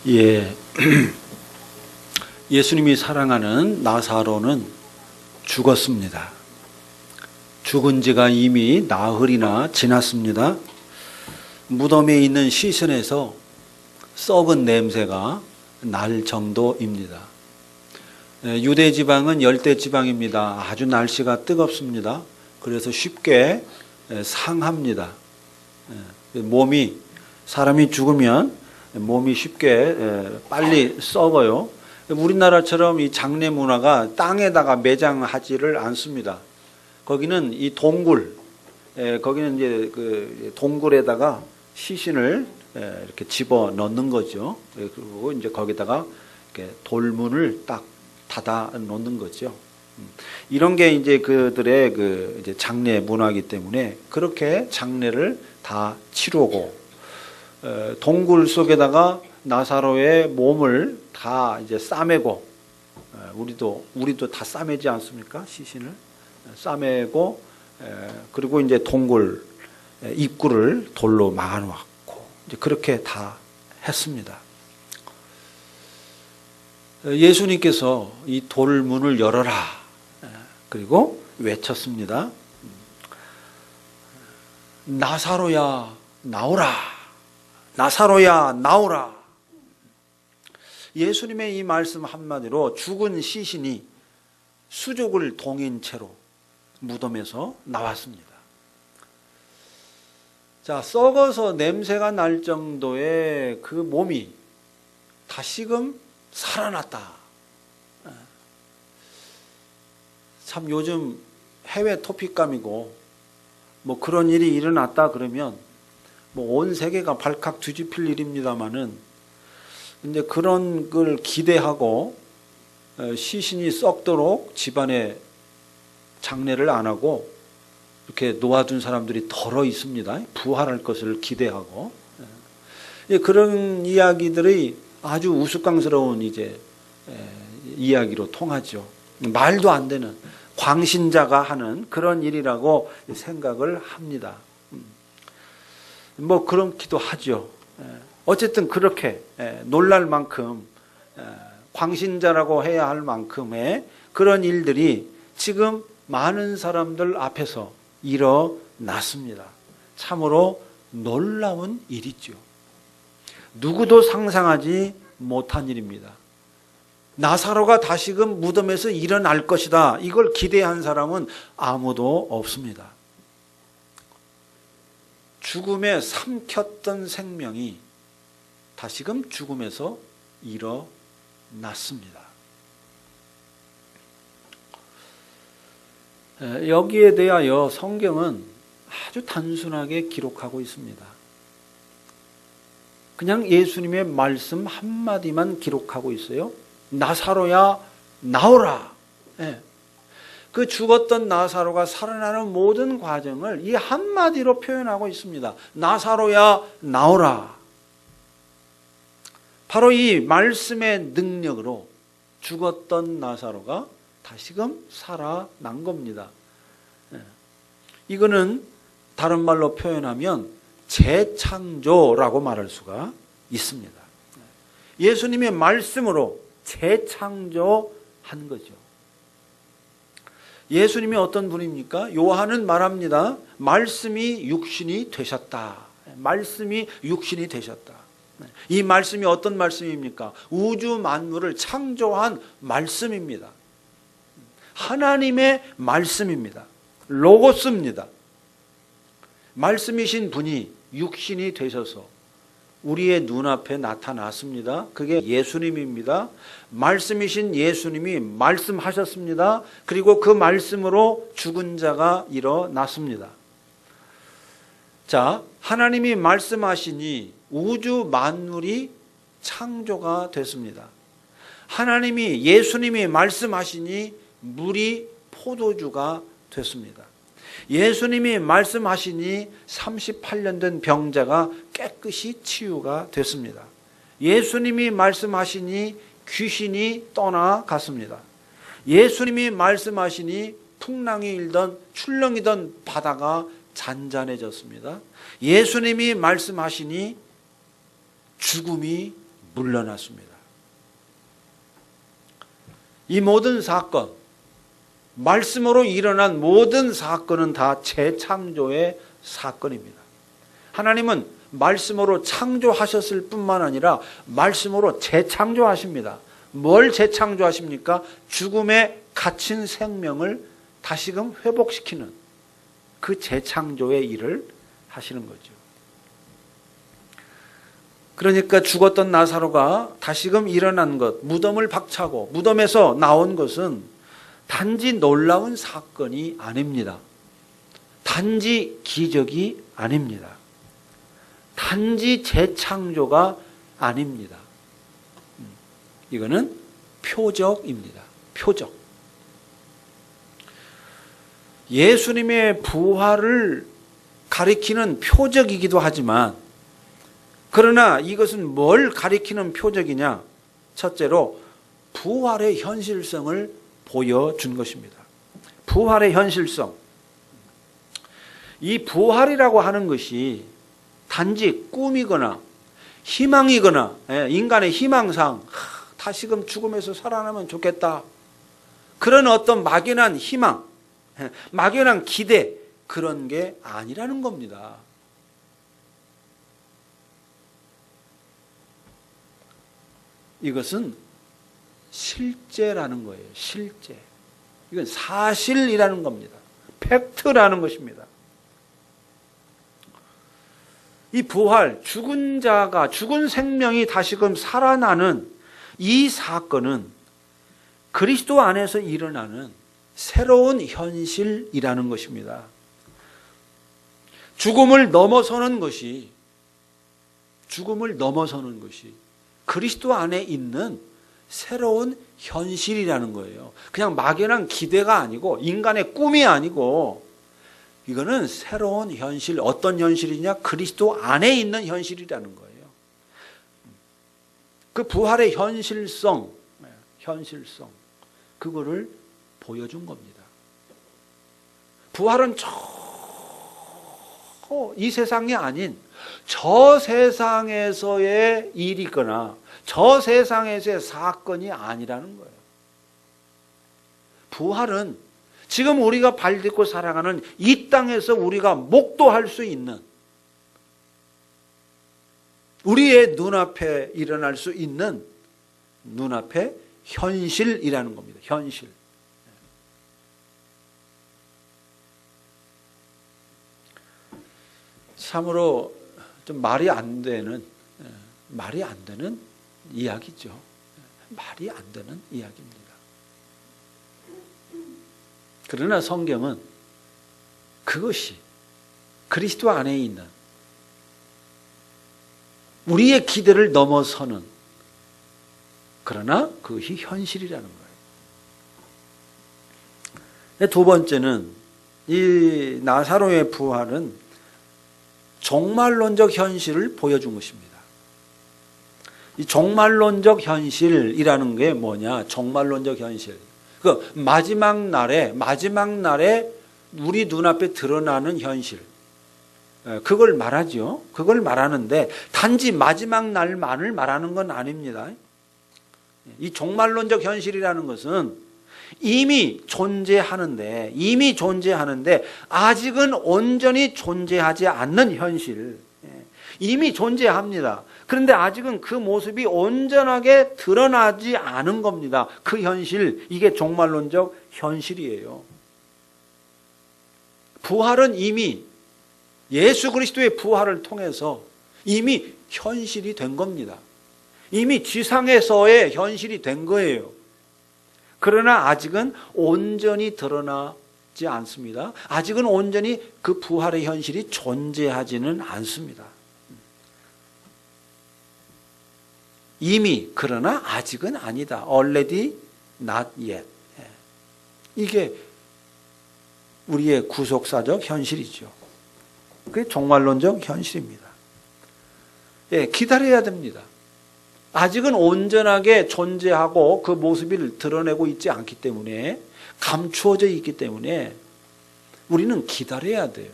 예, 예수님이 사랑하는 나사로는 죽었습니다. 죽은 지가 이미 나흘이나 지났습니다. 무덤에 있는 시신에서 썩은 냄새가 날 정도입니다. 유대 지방은 열대 지방입니다. 아주 날씨가 뜨겁습니다. 그래서 쉽게 상합니다. 사람이 죽으면 몸이 쉽게 빨리 썩어요. 우리나라처럼 이 장례 문화가 땅에다가 매장하지를 않습니다. 거기는 이 동굴, 거기는 이제 그 동굴에다가 시신을 이렇게 집어 넣는 거죠. 그리고 이제 거기다가 이렇게 돌문을 딱 닫아 놓는 거죠. 이런 게 이제 그들의 그 이제 장례 문화이기 때문에 그렇게 장례를 다 치르고 동굴 속에다가 나사로의 몸을 다 이제 싸매고 우리도 다 싸매지 않습니까? 시신을 싸매고 그리고 이제 동굴 입구를 돌로 막아놓고 이제 그렇게 다 했습니다. 예수님께서 이 돌문을 열어라 그리고 외쳤습니다. 나사로야 나오라. 나사로야 나오라. 예수님의 이 말씀 한마디로 죽은 시신이 수족을 동인 채로 무덤에서 나왔습니다. 자, 썩어서 냄새가 날 정도의 그 몸이 다시금 살아났다. 참 요즘 해외 토픽감이고 뭐 그런 일이 일어났다 그러면 뭐 온 세계가 발칵 뒤집힐 일입니다마는 근데 그런 걸 기대하고 시신이 썩도록 집안에 장례를 안 하고 이렇게 놓아둔 사람들이 덜어 있습니다. 부활할 것을 기대하고 그런 이야기들이 아주 우스꽝스러운 이제 이야기로 통하죠. 말도 안 되는 광신자가 하는 그런 일이라고 생각을 합니다. 뭐 그렇기도 하죠. 어쨌든 그렇게 놀랄 만큼 광신자라고 해야 할 만큼의 그런 일들이 지금 많은 사람들 앞에서 일어났습니다. 참으로 놀라운 일이죠. 누구도 상상하지 못한 일입니다. 나사로가 다시금 무덤에서 일어날 것이다. 이걸 기대한 사람은 아무도 없습니다. 죽음에 삼켰던 생명이 다시금 죽음에서 일어났습니다. 여기에 대하여 성경은 아주 단순하게 기록하고 있습니다. 그냥 예수님의 말씀 한마디만 기록하고 있어요. 나사로야 나오라. 그 죽었던 나사로가 살아나는 모든 과정을 이 한마디로 표현하고 있습니다. 나사로야 나오라. 바로 이 말씀의 능력으로 죽었던 나사로가 다시금 살아난 겁니다. 이거는 다른 말로 표현하면 재창조라고 말할 수가 있습니다. 예수님의 말씀으로 재창조한 거죠. 예수님이 어떤 분입니까? 요한은 말합니다. 말씀이 육신이 되셨다. 말씀이 육신이 되셨다. 이 말씀이 어떤 말씀입니까? 우주 만물을 창조한 말씀입니다. 하나님의 말씀입니다. 로고스입니다. 말씀이신 분이 육신이 되셔서 우리의 눈앞에 나타났습니다. 그게 예수님입니다. 말씀이신 예수님이 말씀하셨습니다. 그리고 그 말씀으로 죽은 자가 일어났습니다. 자, 하나님이 말씀하시니 우주 만물이 창조가 됐습니다. 하나님이 예수님이 말씀하시니 물이 포도주가 됐습니다. 예수님이 말씀하시니 38년 된 병자가 깨끗이 치유가 됐습니다. 예수님이 말씀하시니 귀신이 떠나갔습니다. 예수님이 말씀하시니 풍랑이 일던 출렁이던 바다가 잔잔해졌습니다. 예수님이 말씀하시니 죽음이 물러났습니다. 이 모든 사건, 말씀으로 일어난 모든 사건은 다 재창조의 사건입니다. 하나님은 말씀으로 창조하셨을 뿐만 아니라 말씀으로 재창조하십니다. 뭘 재창조하십니까? 죽음에 갇힌 생명을 다시금 회복시키는 그 재창조의 일을 하시는 거죠. 그러니까 죽었던 나사로가 다시금 일어난 것, 무덤을 박차고 무덤에서 나온 것은 단지 놀라운 사건이 아닙니다. 단지 기적이 아닙니다. 단지 재창조가 아닙니다. 이거는 표적입니다. 표적. 예수님의 부활을 가리키는 표적이기도 하지만, 그러나 이것은 뭘 가리키는 표적이냐? 첫째로 부활의 현실성을 보여준 것입니다. 부활의 현실성. 이 부활이라고 하는 것이 단지 꿈이거나 희망이거나 인간의 희망상, 다시금 죽음에서 살아나면 좋겠다, 그런 어떤 막연한 희망, 막연한 기대, 그런 게 아니라는 겁니다. 이것은 실제라는 거예요. 실제. 이건 사실이라는 겁니다. 팩트라는 것입니다. 이 부활, 죽은 자가, 죽은 생명이 다시금 살아나는 이 사건은 그리스도 안에서 일어나는 새로운 현실이라는 것입니다. 죽음을 넘어서는 것이 그리스도 안에 있는 새로운 현실이라는 거예요. 그냥 막연한 기대가 아니고, 인간의 꿈이 아니고, 이거는 새로운 현실. 어떤 현실이냐? 그리스도 안에 있는 현실이라는 거예요. 그 부활의 현실성, 그거를 보여준 겁니다. 부활은 이 세상이 아닌 저 세상에서의 일이거나 저 세상에서의 사건이 아니라는 거예요. 부활은 지금 우리가 발딛고 살아가는 이 땅에서 우리가 목도할 수 있는, 우리의 눈앞에 일어날 수 있는 눈앞의 현실이라는 겁니다. 현실. 참으로 좀 말이 안 되는 이야기죠. 말이 안 되는 이야기입니다. 그러나 성경은 그것이 그리스도 안에 있는 우리의 기대를 넘어서는, 그러나 그것이 현실이라는 거예요. 두 번째는 이 나사로의 부활은 종말론적 현실을 보여준 것입니다. 이 종말론적 현실이라는 게 뭐냐? 종말론적 현실. 그 마지막 날에 우리 눈앞에 드러나는 현실. 그걸 말하죠. 그걸 말하는데 단지 마지막 날만을 말하는 건 아닙니다. 이 종말론적 현실이라는 것은 이미 존재하는데 아직은 온전히 존재하지 않는 현실. 이미 존재합니다. 그런데 아직은 그 모습이 온전하게 드러나지 않은 겁니다. 그 현실, 이게 종말론적 현실이에요. 부활은 이미 예수 그리스도의 부활을 통해서 이미 현실이 된 겁니다. 이미 지상에서의 현실이 된 거예요. 그러나 아직은 온전히 드러나지 않습니다. 아직은 온전히 그 부활의 현실이 존재하지는 않습니다. 이미, 그러나 아직은 아니다. Already not yet. 이게 우리의 구속사적 현실이죠. 그게 종말론적 현실입니다. 기다려야 됩니다. 아직은 온전하게 존재하고 그 모습을 드러내고 있지 않기 때문에, 감추어져 있기 때문에 우리는 기다려야 돼요.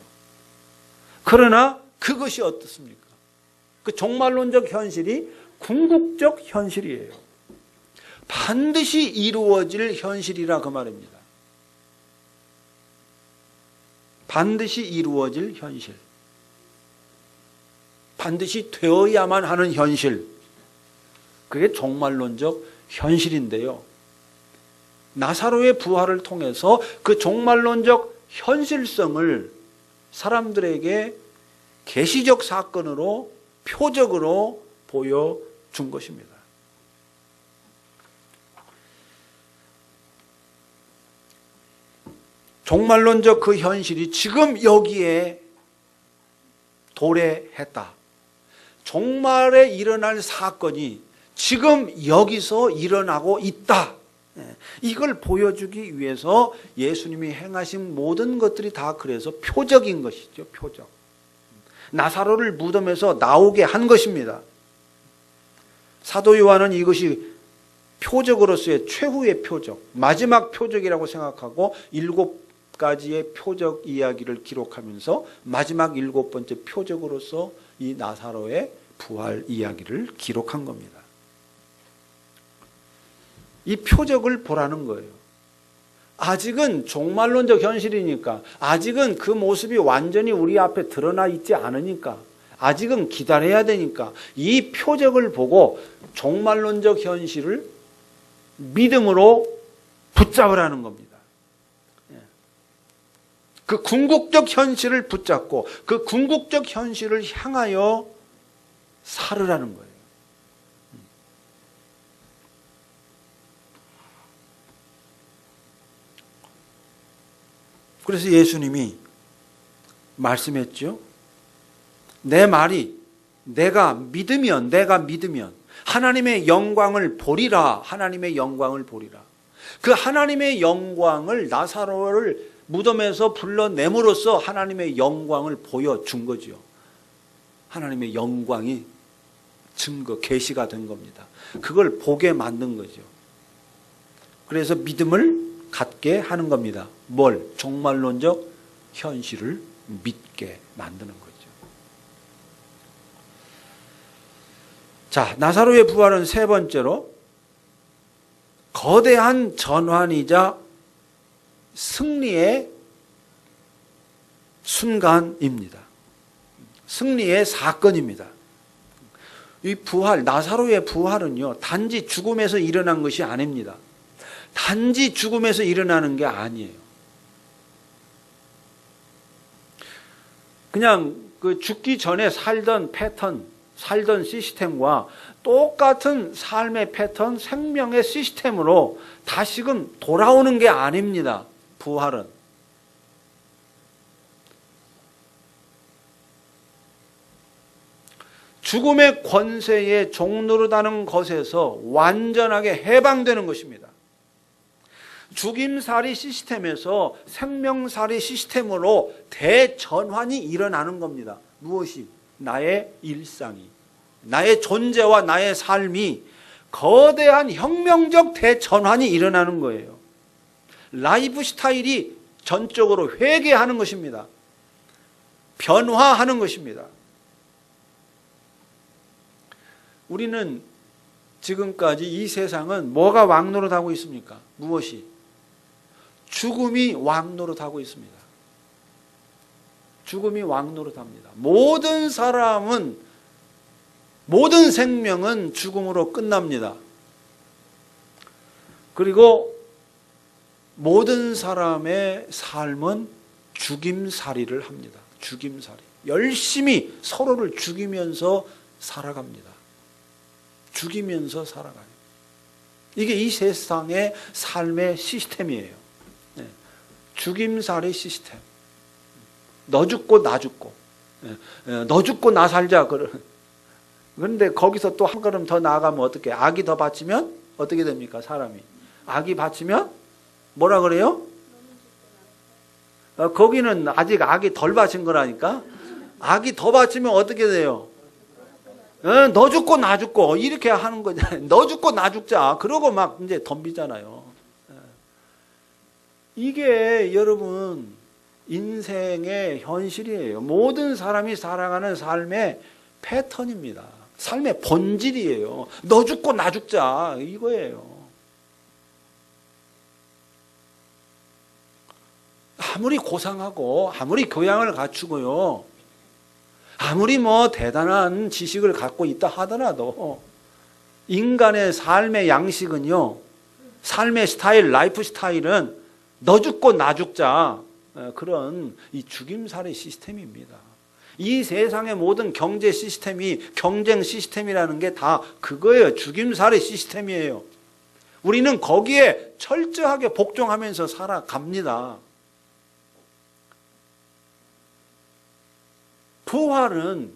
그러나 그것이 어떻습니까? 그 종말론적 현실이 궁극적 현실이에요. 반드시 이루어질 현실이라 그 말입니다. 반드시 이루어질 현실. 반드시 되어야만 하는 현실. 그게 종말론적 현실인데요. 나사로의 부활을 통해서 그 종말론적 현실성을 사람들에게 계시적 사건으로 표적으로 보여준 것입니다. 종말론적 그 현실이 지금 여기에 도래했다. 종말에 일어날 사건이 지금 여기서 일어나고 있다. 이걸 보여주기 위해서 예수님이 행하신 모든 것들이 다 그래서 표적인 것이죠. 표적. 나사로를 무덤에서 나오게 한 것입니다. 사도 요한은 이것이 표적으로서의 최후의 표적, 마지막 표적이라고 생각하고 7가지의 표적 이야기를 기록하면서 마지막 7번째 표적으로서 이 나사로의 부활 이야기를 기록한 겁니다. 이 표적을 보라는 거예요. 아직은 종말론적 현실이니까, 아직은 그 모습이 완전히 우리 앞에 드러나 있지 않으니까, 아직은 기다려야 되니까 이 표적을 보고 종말론적 현실을 믿음으로 붙잡으라는 겁니다. 그 궁극적 현실을 붙잡고 그 궁극적 현실을 향하여 살으라는 거예요. 그래서 예수님이 말씀했죠. 내 말이 내가 믿으면 하나님의 영광을 보리라. 하나님의 영광을 보리라. 그 하나님의 영광을 나사로를 무덤에서 불러냄으로써 하나님의 영광을 보여준 거죠. 하나님의 영광이 증거, 계시가 된 겁니다. 그걸 보게 만든 거죠. 그래서 믿음을 갖게 하는 겁니다. 뭘? 종말론적 현실을 믿게 만드는 거죠. 자, 나사로의 부활은 세 번째로 거대한 전환이자 승리의 순간입니다. 승리의 사건입니다. 이 부활, 나사로의 부활은요, 단지 죽음에서 일어난 것이 아닙니다. 단지 죽음에서 일어나는 게 아니에요. 그냥 그 죽기 전에 살던 패턴, 살던 시스템과 똑같은 삶의 패턴, 생명의 시스템으로 다시금 돌아오는 게 아닙니다. 부활은. 죽음의 권세에 종노릇하는 것에서 완전하게 해방되는 것입니다. 죽임살이 시스템에서 생명살이 시스템으로 대전환이 일어나는 겁니다. 무엇이? 나의 일상이, 나의 존재와 나의 삶이 거대한 혁명적 대전환이 일어나는 거예요. 라이프 스타일이 전적으로 회개하는 것입니다. 변화하는 것입니다. 우리는 지금까지 이 세상은 뭐가 왕노릇하고 있습니까? 무엇이? 죽음이 왕노릇하고 있습니다. 죽음이 왕노릇합니다. 모든 사람은, 모든 생명은 죽음으로 끝납니다. 그리고 모든 사람의 삶은 죽임살이를 합니다. 죽임살이. 열심히 서로를 죽이면서 살아갑니다. 죽이면서 살아가요. 이게 이 세상의 삶의 시스템이에요. 죽임살이 시스템. 너 죽고 나 죽고, 너 죽고 나 살자. 그런데 거기서 또 한 걸음 더 나아가면 어떻게? 악이 더 받치면 어떻게 됩니까? 사람이 악이 받치면 뭐라 그래요? 거기는 아직 악이 덜 받친 거라니까. 악이 더 받치면 어떻게 돼요? 너 죽고 나 죽고 이렇게 하는 거잖아요. 너 죽고 나 죽자. 그러고 막 이제 덤비잖아요. 이게 여러분 인생의 현실이에요. 모든 사람이 살아가는 삶의 패턴입니다. 삶의 본질이에요. 너 죽고 나 죽자 이거예요. 아무리 고상하고 아무리 교양을 갖추고요, 아무리 뭐 대단한 지식을 갖고 있다 하더라도 인간의 삶의 양식은요, 삶의 스타일, 라이프 스타일은 너 죽고 나 죽자, 그런 이 죽임살이 시스템입니다. 이 세상의 모든 경제 시스템이, 경쟁 시스템이라는 게 다 그거예요. 죽임살이 시스템이에요. 우리는 거기에 철저하게 복종하면서 살아갑니다. 부활은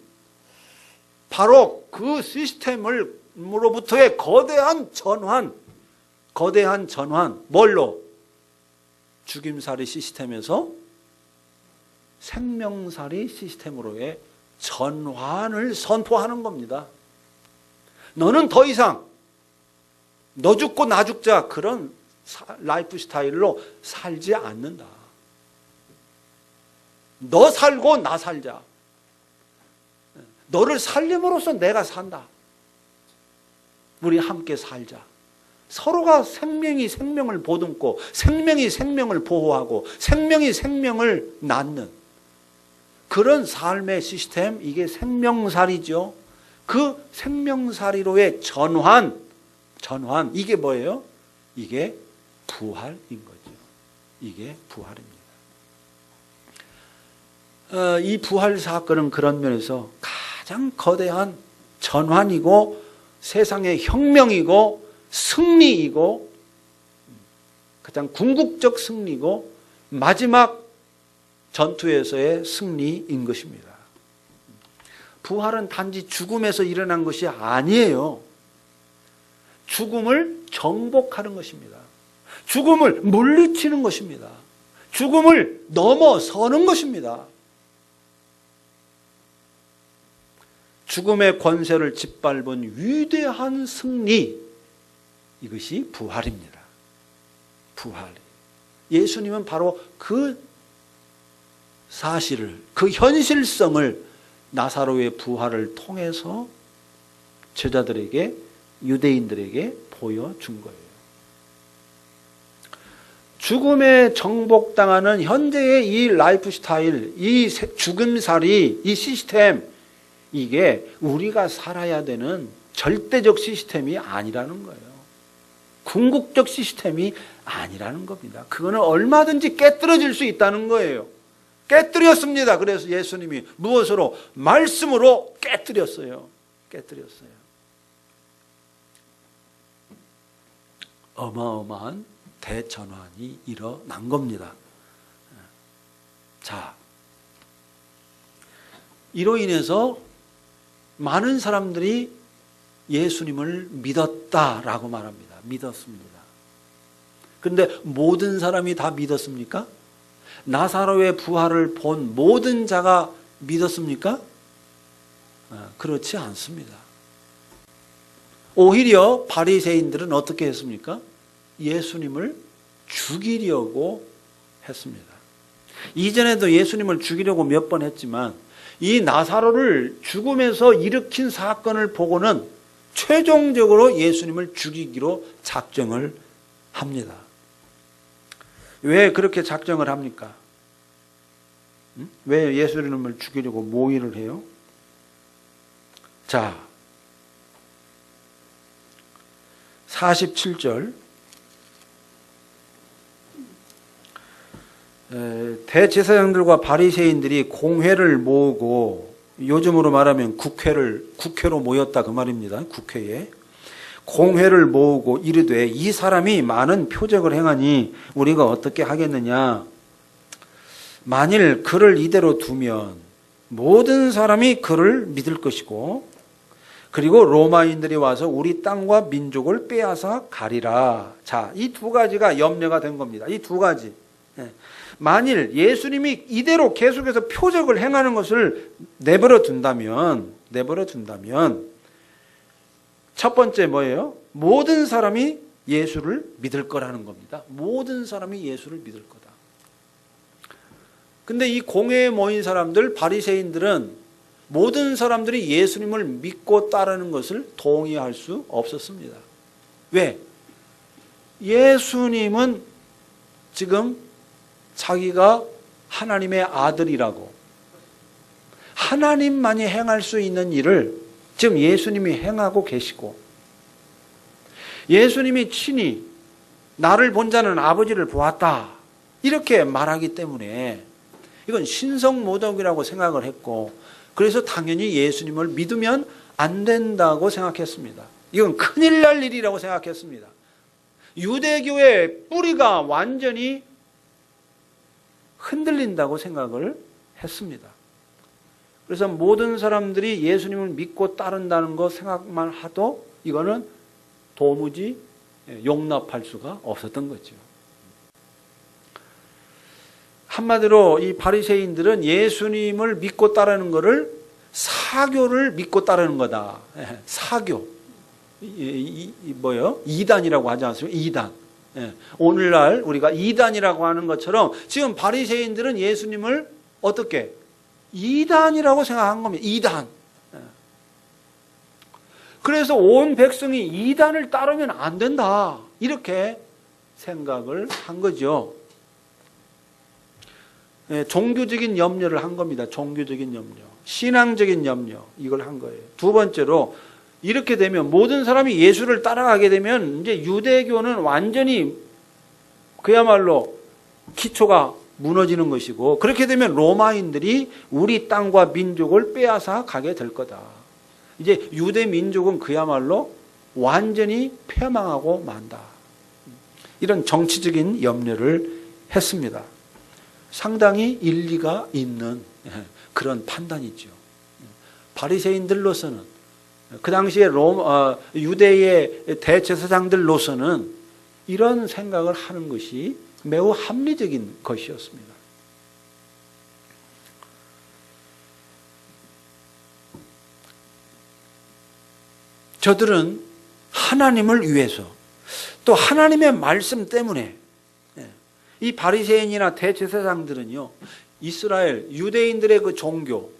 바로 그 시스템으로부터의 거대한 전환, 뭘로? 죽임살이 시스템에서 생명살이 시스템으로의 전환을 선포하는 겁니다. 너는 더 이상 너 죽고 나 죽자 그런 라이프 스타일로 살지 않는다. 너 살고 나 살자. 너를 살림으로써 내가 산다. 우리 함께 살자. 서로가 생명이 생명을 보듬고 생명이 생명을 보호하고 생명이 생명을 낳는 그런 삶의 시스템, 이게 생명살이죠. 그 생명살이로의 전환, 이게 뭐예요? 이게 부활인 거죠. 이게 부활입니다. 이 부활 사건은 그런 면에서 가장 거대한 전환이고 세상의 혁명이고 승리이고 가장 궁극적 승리고 마지막 전투에서의 승리인 것입니다. 부활은 단지 죽음에서 일어난 것이 아니에요. 죽음을 정복하는 것입니다. 죽음을 물리치는 것입니다. 죽음을 넘어서는 것입니다. 죽음의 권세를 짓밟은 위대한 승리, 이것이 부활입니다. 부활. 예수님은 바로 그 사실을, 그 현실성을 나사로의 부활을 통해서 제자들에게, 유대인들에게 보여준 거예요. 죽음에 정복당하는 현재의 이 라이프 스타일, 이 죽음살이, 이 시스템, 이게 우리가 살아야 되는 절대적 시스템이 아니라는 거예요. 궁극적 시스템이 아니라는 겁니다. 그거는 얼마든지 깨뜨려질 수 있다는 거예요. 깨뜨렸습니다. 그래서 예수님이 무엇으로? 말씀으로 깨뜨렸어요. 어마어마한 대전환이 일어난 겁니다. 자, 이로 인해서 많은 사람들이 예수님을 믿었다라고 말합니다. 믿었습니다. 그런데 모든 사람이 다 믿었습니까? 나사로의 부활을 본 모든 자가 믿었습니까? 그렇지 않습니다. 오히려 바리새인들은 어떻게 했습니까? 예수님을 죽이려고 했습니다. 이전에도 예수님을 죽이려고 몇 번 했지만 이 나사로를 죽음에서 일으킨 사건을 보고는 최종적으로 예수님을 죽이기로 작정을 합니다. 왜 그렇게 작정을 합니까? 왜 예수님을 죽이려고 모의를 해요? 자, 47절. 대제사장들과 바리새인들이 공회를 모으고, 요즘으로 말하면 국회로 모였다 그 말입니다. 국회에 공회를 모으고 이르되 이 사람이 많은 표적을 행하니 우리가 어떻게 하겠느냐. 만일 그를 이대로 두면 모든 사람이 그를 믿을 것이고, 그리고 로마인들이 와서 우리 땅과 민족을 빼앗아 가리라. 자, 이 두 가지가 염려가 된 겁니다. 이 두 가지. 만일 예수님이 이대로 계속해서 표적을 행하는 것을 내버려 둔다면 첫 번째 뭐예요? 모든 사람이 예수를 믿을 거라는 겁니다. 모든 사람이 예수를 믿을 거다. 근데 이 공회에 모인 사람들, 바리새인들은 모든 사람들이 예수님을 믿고 따르는 것을 동의할 수 없었습니다. 왜? 예수님은 지금 자기가 하나님의 아들이라고, 하나님만이 행할 수 있는 일을 지금 예수님이 행하고 계시고, 예수님이 친히 나를 본 자는 아버지를 보았다 이렇게 말하기 때문에 이건 신성모독이라고 생각을 했고, 그래서 당연히 예수님을 믿으면 안 된다고 생각했습니다. 이건 큰일 날 일이라고 생각했습니다. 유대교의 뿌리가 완전히 흔들린다고 생각을 했습니다. 그래서 모든 사람들이 예수님을 믿고 따른다는 거 생각만 하도 이거는 도무지 용납할 수가 없었던 거죠. 한마디로 이 바리새인들은 예수님을 믿고 따르는 것을 사교를 믿고 따르는 거다. 사교. 뭐요? 이단이라고 하지 않습니까? 이단. 오늘날 우리가 이단이라고 하는 것처럼 지금 바리새인들은 예수님을 어떻게? 이단이라고 생각한 겁니다. 이단. 그래서 온 백성이 이단을 따르면 안 된다. 이렇게 생각을 한 거죠. 종교적인 염려를 한 겁니다. 종교적인 염려. 신앙적인 염려. 이걸 한 거예요. 두 번째로 이렇게 되면 모든 사람이 예수를 따라가게 되면 이제 유대교는 완전히 그야말로 기초가 무너지는 것이고, 그렇게 되면 로마인들이 우리 땅과 민족을 빼앗아 가게 될 거다. 이제 유대 민족은 그야말로 완전히 패망하고 만다. 이런 정치적인 염려를 했습니다. 상당히 일리가 있는 그런 판단이죠. 바리새인들로서는, 그 당시에 유대의 대제사장들로서는 이런 생각을 하는 것이 매우 합리적인 것이었습니다. 저들은 하나님을 위해서, 또 하나님의 말씀 때문에, 이 바리새인이나 대제사장들은요, 이스라엘 유대인들의 그 종교,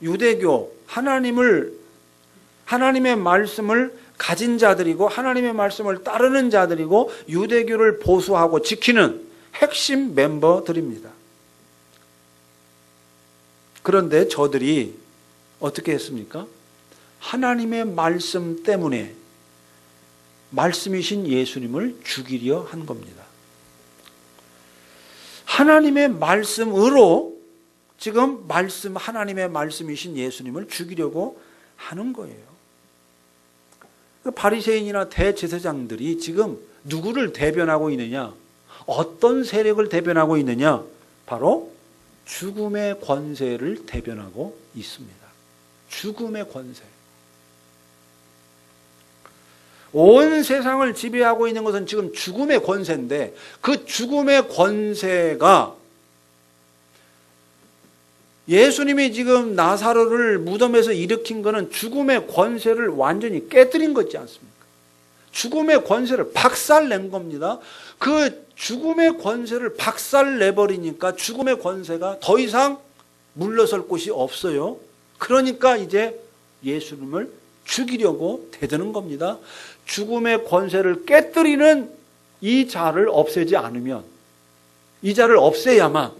유대교, 하나님의 말씀을 가진 자들이고 하나님의 말씀을 따르는 자들이고 유대교를 보수하고 지키는 핵심 멤버들입니다. 그런데 저들이 어떻게 했습니까? 하나님의 말씀 때문에 말씀이신 예수님을 죽이려 한 겁니다. 하나님의 말씀으로 지금 하나님의 말씀이신 예수님을 죽이려고 하는 거예요. 바리새인이나 대제사장들이 지금 누구를 대변하고 있느냐? 어떤 세력을 대변하고 있느냐? 바로 죽음의 권세를 대변하고 있습니다. 죽음의 권세. 온 세상을 지배하고 있는 것은 지금 죽음의 권세인데, 그 죽음의 권세가 예수님이 지금 나사로를 무덤에서 일으킨 것은 죽음의 권세를 완전히 깨뜨린 거지 않습니까? 죽음의 권세를 박살낸 겁니다. 그 죽음의 권세를 박살내버리니까 죽음의 권세가 더 이상 물러설 곳이 없어요. 그러니까 이제 예수님을 죽이려고 대드는 겁니다. 죽음의 권세를 깨뜨리는 이 자를 없애지 않으면, 이 자를 없애야만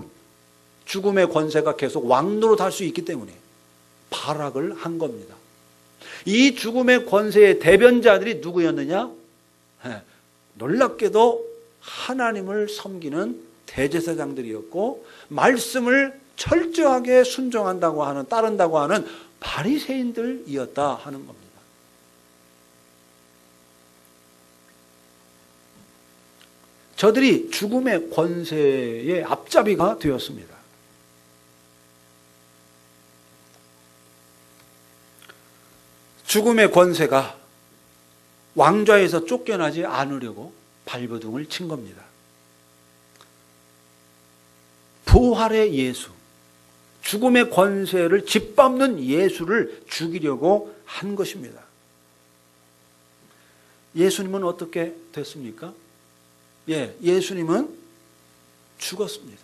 죽음의 권세가 계속 왕노릇할 수 있기 때문에 발악을 한 겁니다. 이 죽음의 권세의 대변자들이 누구였느냐? 놀랍게도 하나님을 섬기는 대제사장들이었고, 말씀을 철저하게 순종한다고 하는, 따른다고 하는 바리새인들이었다 하는 겁니다. 저들이 죽음의 권세의 앞잡이가 되었습니다. 죽음의 권세가 왕좌에서 쫓겨나지 않으려고 발버둥을 친 겁니다. 부활의 예수, 죽음의 권세를 짓밟는 예수를 죽이려고 한 것입니다. 예수님은 어떻게 됐습니까? 예수님은 죽었습니다.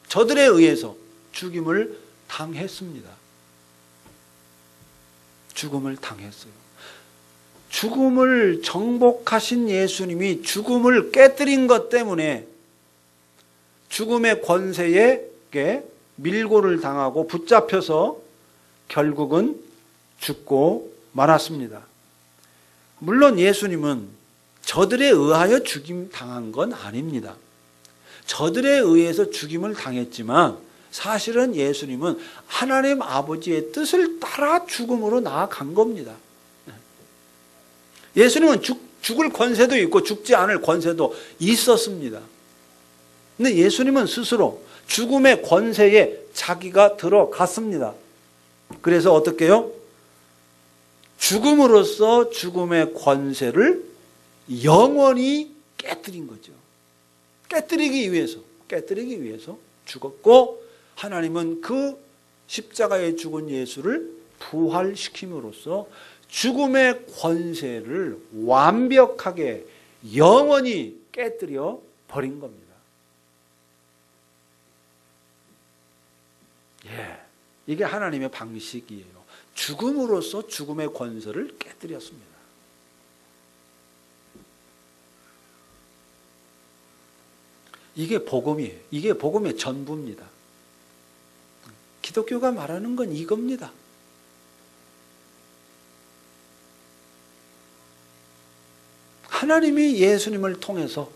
저들에 의해서 죽임을 당했습니다. 죽음을 당했어요. 죽음을 정복하신 예수님이 죽음을 깨뜨린 것 때문에 죽음의 권세에 밀고를 당하고 붙잡혀서 결국은 죽고 말았습니다. 물론 예수님은 저들에 의하여 죽임 당한 건 아닙니다. 저들에 의해서 죽임을 당했지만 사실은 예수님은 하나님 아버지의 뜻을 따라 죽음으로 나아간 겁니다. 예수님은 죽을 권세도 있고 죽지 않을 권세도 있었습니다. 근데 예수님은 스스로 죽음의 권세에 자기가 들어갔습니다. 그래서 어떻게 해요? 죽음으로써 죽음의 권세를 영원히 깨뜨린 거죠. 깨뜨리기 위해서 죽었고, 하나님은 그 십자가에 죽은 예수를 부활시킴으로써 죽음의 권세를 완벽하게 영원히 깨뜨려 버린 겁니다. 이게 하나님의 방식이에요. 죽음으로써 죽음의 권세를 깨뜨렸습니다. 이게 복음이에요. 이게 복음의 전부입니다. 기독교가 말하는 건 이겁니다. 하나님이 예수님을 통해서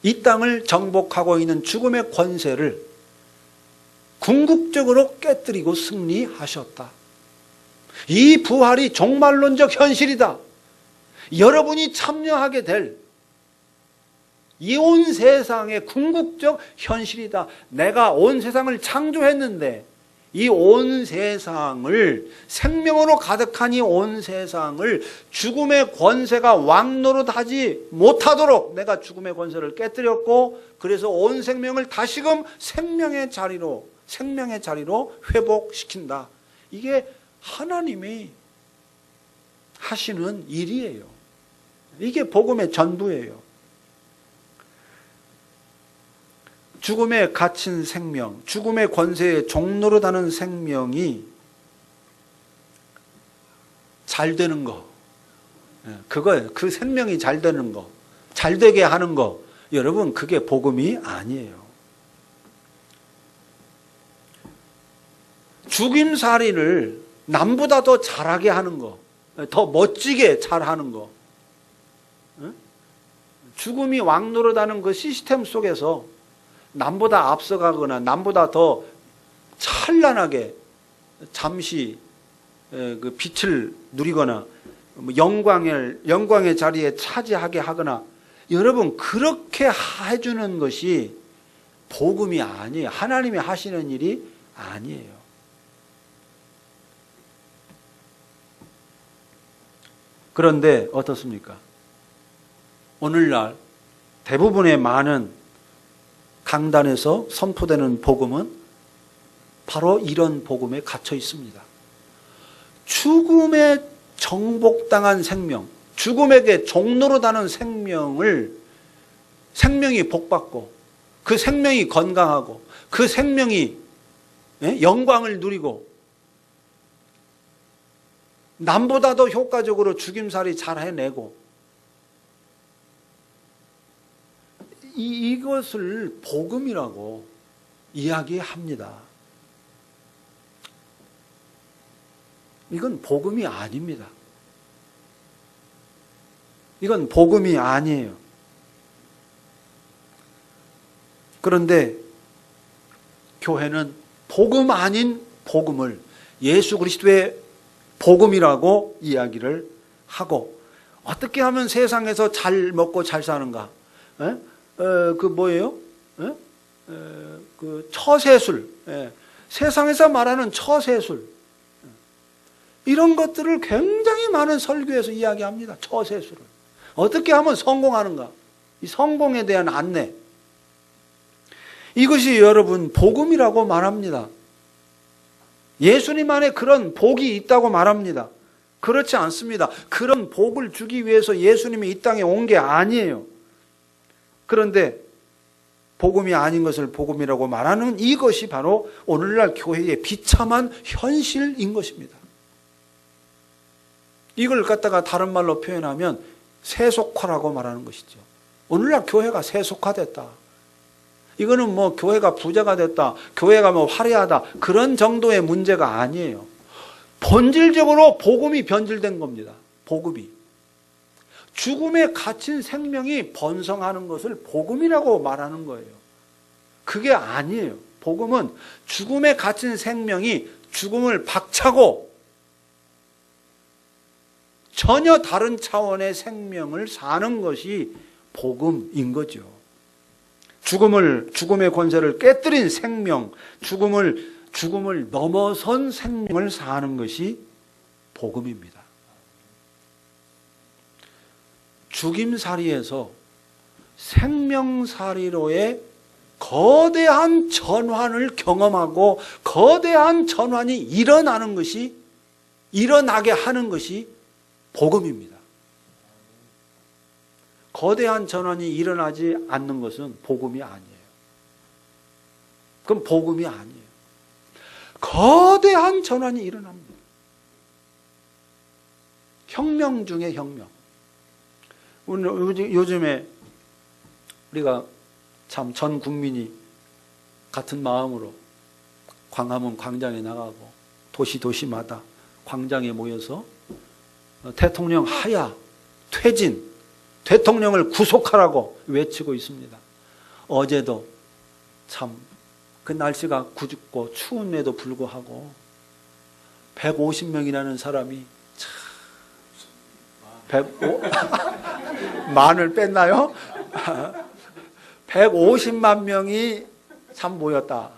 이 땅을 정복하고 있는 죽음의 권세를 궁극적으로 깨뜨리고 승리하셨다. 이 부활이 종말론적 현실이다. 여러분이 참여하게 될 이 온 세상의 궁극적 현실이다. 내가 온 세상을 창조했는데 이 온 세상을, 생명으로 가득한 이 온 세상을 죽음의 권세가 왕노릇하지 못하도록 내가 죽음의 권세를 깨뜨렸고, 그래서 온 생명을 다시금 생명의 자리로 회복시킨다. 이게 하나님이 하시는 일이에요. 이게 복음의 전부예요. 죽음에 갇힌 생명, 죽음의 권세에 종노릇하는 생명이 잘 되는 거, 그거예요. 그 생명이 잘 되는 거, 잘 되게 하는 거, 여러분, 그게 복음이 아니에요. 죽임살이를 남보다 더 잘하게 하는 거, 더 멋지게 잘하는 거, 죽음이 왕노릇하는 그 시스템 속에서 남보다 앞서가거나 남보다 더 찬란하게 잠시 그 빛을 누리거나 영광의 자리에 차지하게 하거나, 여러분, 그렇게 해주는 것이 복음이 아니에요. 하나님이 하시는 일이 아니에요. 그런데 어떻습니까? 오늘날 대부분의 많은 강단에서 선포되는 복음은 바로 이런 복음에 갇혀 있습니다. 죽음에 정복당한 생명, 죽음에게 종노릇하는 생명이 복받고, 그 생명이 건강하고, 그 생명이 영광을 누리고, 남보다 더 효과적으로 죽임살이 잘 해내고, 이것을 복음이라고 이야기합니다. 이건 복음이 아닙니다. 이건 복음이 아니에요. 그런데 교회는 복음 아닌 복음을 예수 그리스도의 복음이라고 이야기를 하고, 어떻게 하면 세상에서 잘 먹고 잘 사는가? 그 뭐예요? 그 처세술, 세상에서 말하는 처세술, 이런 것들을 굉장히 많은 설교에서 이야기합니다. 처세술을 어떻게 하면 성공하는가? 이 성공에 대한 안내, 이것이 여러분 복음이라고 말합니다. 예수님 안에 그런 복이 있다고 말합니다. 그렇지 않습니다. 그런 복을 주기 위해서 예수님이 이 땅에 온 게 아니에요. 그런데 복음이 아닌 것을 복음이라고 말하는 이것이 바로 오늘날 교회의 비참한 현실인 것입니다. 이걸 갖다가 다른 말로 표현하면 세속화라고 말하는 것이죠. 오늘날 교회가 세속화됐다. 이거는 뭐 교회가 부자가 됐다, 교회가 뭐 화려하다, 그런 정도의 문제가 아니에요. 본질적으로 복음이 변질된 겁니다. 복음이. 죽음에 갇힌 생명이 번성하는 것을 복음이라고 말하는 거예요. 그게 아니에요. 복음은 죽음에 갇힌 생명이 죽음을 박차고 전혀 다른 차원의 생명을 사는 것이 복음인 거죠. 죽음의 권세를 깨뜨린 생명, 죽음을 넘어선 생명을 사는 것이 복음입니다. 죽임살이에서 생명살이로의 거대한 전환을 경험하고 거대한 전환이 일어나게 하는 것이 복음입니다. 거대한 전환이 일어나지 않는 것은 복음이 아니에요. 그럼 복음이 아니에요. 거대한 전환이 일어납니다. 혁명 중에 혁명. 요즘에 우리가 참 전 국민이 같은 마음으로 광화문 광장에 나가고 도시마다 광장에 모여서 대통령 하야, 퇴진, 대통령을 구속하라고 외치고 있습니다. 어제도 참 그 날씨가 굽고 추운데도 불구하고 150명이라는 사람이 만을 뺐나요? 150만 명이 참 모였다.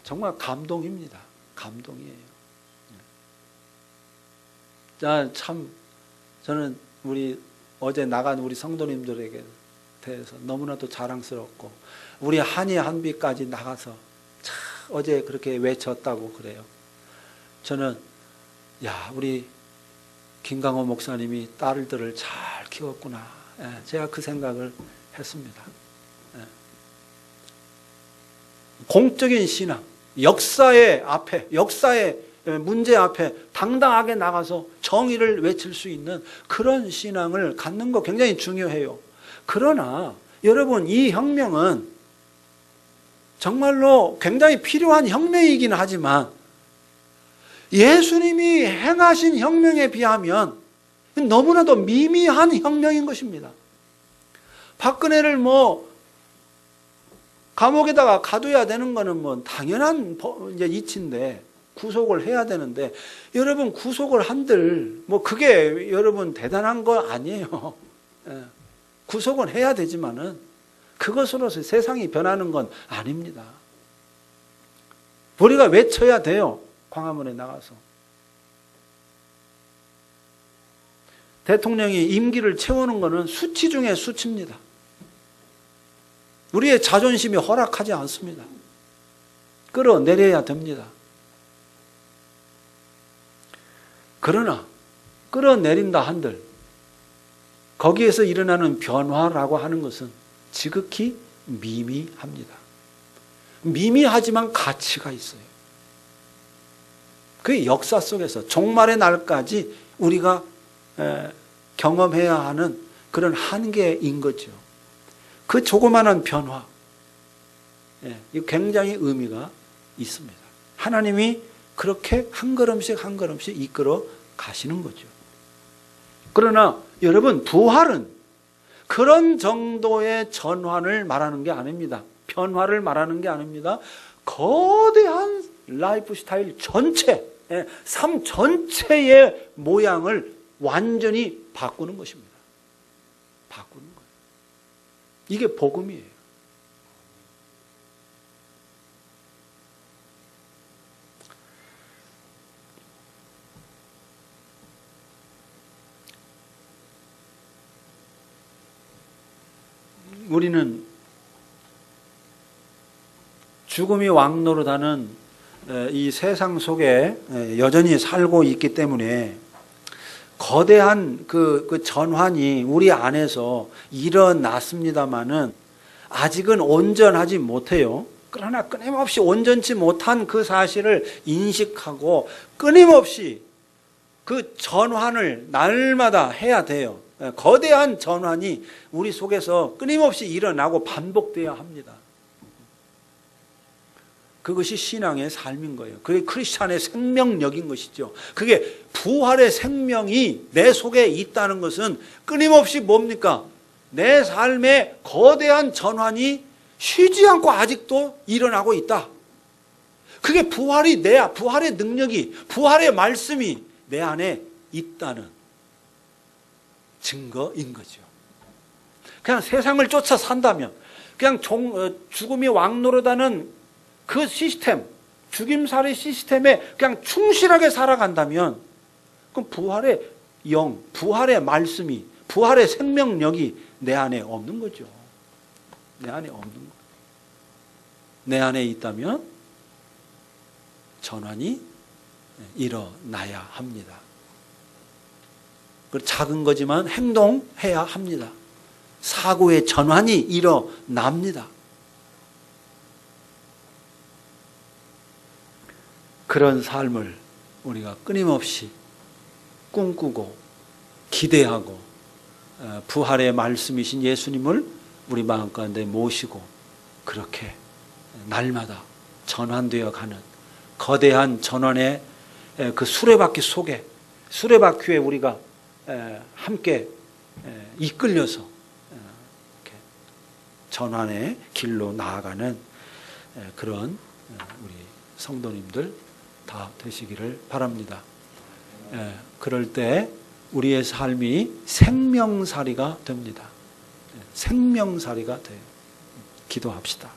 정말 감동입니다. 감동이에요. 참 저는 어제 나간 우리 성도님들에게 대해서 너무나도 자랑스럽고 우리 한이 한비까지 나가서 참 어제 그렇게 외쳤다고 그래요. 저는 우리 김강호 목사님이 딸들을 잘 키웠구나. 제가 그 생각을 했습니다. 공적인 신앙, 역사의 문제 앞에 당당하게 나가서 정의를 외칠 수 있는 그런 신앙을 갖는 거 굉장히 중요해요. 그러나 여러분, 이 혁명은 정말로 굉장히 필요한 혁명이긴 하지만 예수님이 행하신 혁명에 비하면 너무나도 미미한 혁명인 것입니다. 박근혜를 감옥에다가 가둬야 되는 거는 당연한 이치인데 구속을 해야 되는데, 여러분 구속을 한들 그게 여러분 대단한 거 아니에요. 구속은 해야 되지만은 그것으로서 세상이 변하는 건 아닙니다. 우리가 외쳐야 돼요. 광화문에 나가서 대통령이 임기를 채우는 것은 수치 중에 수치입니다. 우리의 자존심이 허락하지 않습니다. 끌어내려야 됩니다. 그러나 끌어내린다 한들 거기에서 일어나는 변화라고 하는 것은 지극히 미미합니다. 미미하지만 가치가 있어요. 그게 역사 속에서 종말의 날까지 우리가 경험해야 하는 그런 한계인 거죠. 그 조그마한 변화, 이 굉장히 의미가 있습니다. 하나님이 그렇게 한 걸음씩 한 걸음씩 이끌어 가시는 거죠. 그러나 여러분, 부활은 그런 정도의 전환을 말하는 게 아닙니다. 변화를 말하는 게 아닙니다. 거대한 라이프 스타일 전체, 삶 전체의 모양을 완전히 바꾸는 것입니다. 바꾸는 거예요. 이게 복음이에요. 우리는 죽음이 왕노릇하는 이 세상 속에 여전히 살고 있기 때문에 거대한 그 전환이 우리 안에서 일어났습니다마는 아직은 온전하지 못해요. 그러나 끊임없이 온전치 못한 그 사실을 인식하고 끊임없이 그 전환을 날마다 해야 돼요. 거대한 전환이 우리 속에서 끊임없이 일어나고 반복되어야 합니다. 그것이 신앙의 삶인 거예요. 그게 크리스찬의 생명력인 것이죠. 그게 부활의 생명이 내 속에 있다는 것은 끊임없이 뭡니까? 내 삶의 거대한 전환이 쉬지 않고 아직도 일어나고 있다. 그게 부활의 능력이, 부활의 말씀이 내 안에 있다는 증거인 거죠. 그냥 세상을 쫓아 산다면, 그냥 죽음이 왕노릇하는 그 시스템, 죽임살이 시스템에 그냥 충실하게 살아간다면, 그럼 부활의 영, 부활의 말씀이, 부활의 생명력이 내 안에 없는 거죠. 내 안에 없는 거예요. 내 안에 있다면 전환이 일어나야 합니다. 작은 거지만 행동해야 합니다. 사고의 전환이 일어납니다. 그런 삶을 우리가 끊임없이 꿈꾸고 기대하고 부활의 말씀이신 예수님을 우리 마음 가운데 모시고 그렇게 날마다 전환되어 가는 거대한 전환의 그 수레바퀴 속에, 수레바퀴에 우리가 함께 이끌려서 이렇게 전환의 길로 나아가는 그런 우리 성도님들 다 되시기를 바랍니다. 그럴 때 우리의 삶이 생명살이가 됩니다. 생명살이가 돼요. 기도합시다.